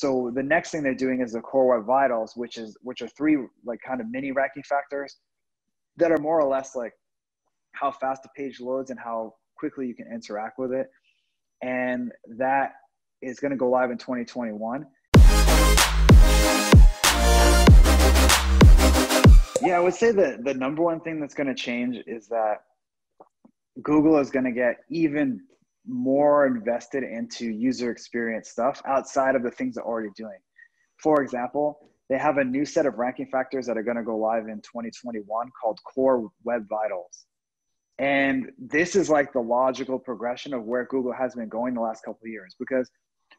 So the next thing they're doing is the core web vitals, which are three like kind of mini ranking factors that are more or less like how fast the page loads and how quickly you can interact with it. And that is going to go live in 2021. Yeah, I would say that the number one thing that's going to change is that Google is going to get even more invested into user experience stuff outside of the things they're already doing. For example, they have a new set of ranking factors that are going to go live in 2021 called Core Web Vitals. And this is like the logical progression of where Google has been going the last couple of years, because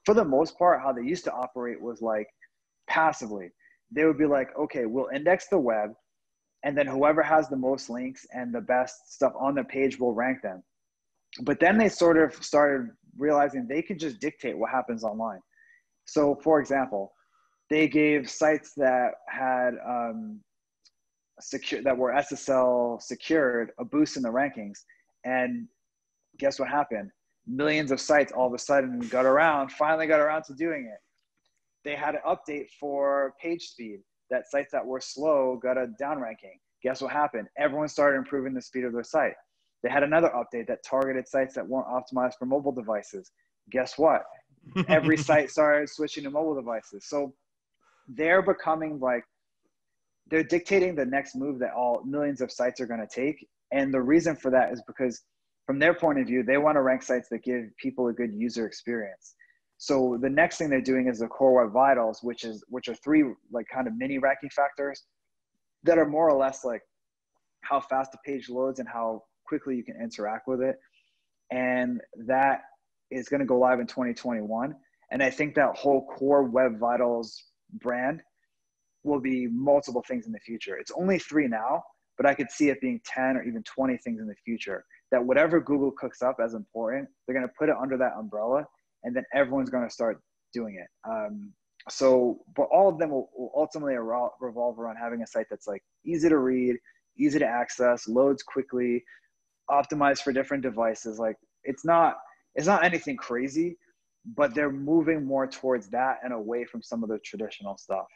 for the most part, how they used to operate was like passively. They would be like, okay, we'll index the web, and then whoever has the most links and the best stuff on the page will rank them. But then they sort of started realizing they could just dictate what happens online. So for example, they gave sites that had that were SSL secured a boost in the rankings. And guess what happened? Millions of sites all of a sudden finally got around to doing it. They had an update for page speed that sites that were slow got a down ranking. Guess what happened? Everyone started improving the speed of their site. They had another update that targeted sites that weren't optimized for mobile devices. Guess what? Every site started switching to mobile devices. So they're becoming like, they're dictating the next move that all millions of sites are going to take. And the reason for that is because from their point of view, they want to rank sites that give people a good user experience. So the next thing they're doing is the core web vitals, which are three like kind of mini ranking factors that are more or less like how fast the page loads and how quickly you can interact with it. And that is going to go live in 2021. And I think that whole core web vitals brand will be multiple things in the future. It's only 3 now, but I could see it being 10 or even 20 things in the future, that whatever Google cooks up as important, they're going to put it under that umbrella, and then everyone's going to start doing it. But all of them will ultimately revolve around having a site that's like easy to read, easy to access, loads quickly, optimized for different devices. Like it's not anything crazy, but they're moving more towards that and away from some of the traditional stuff.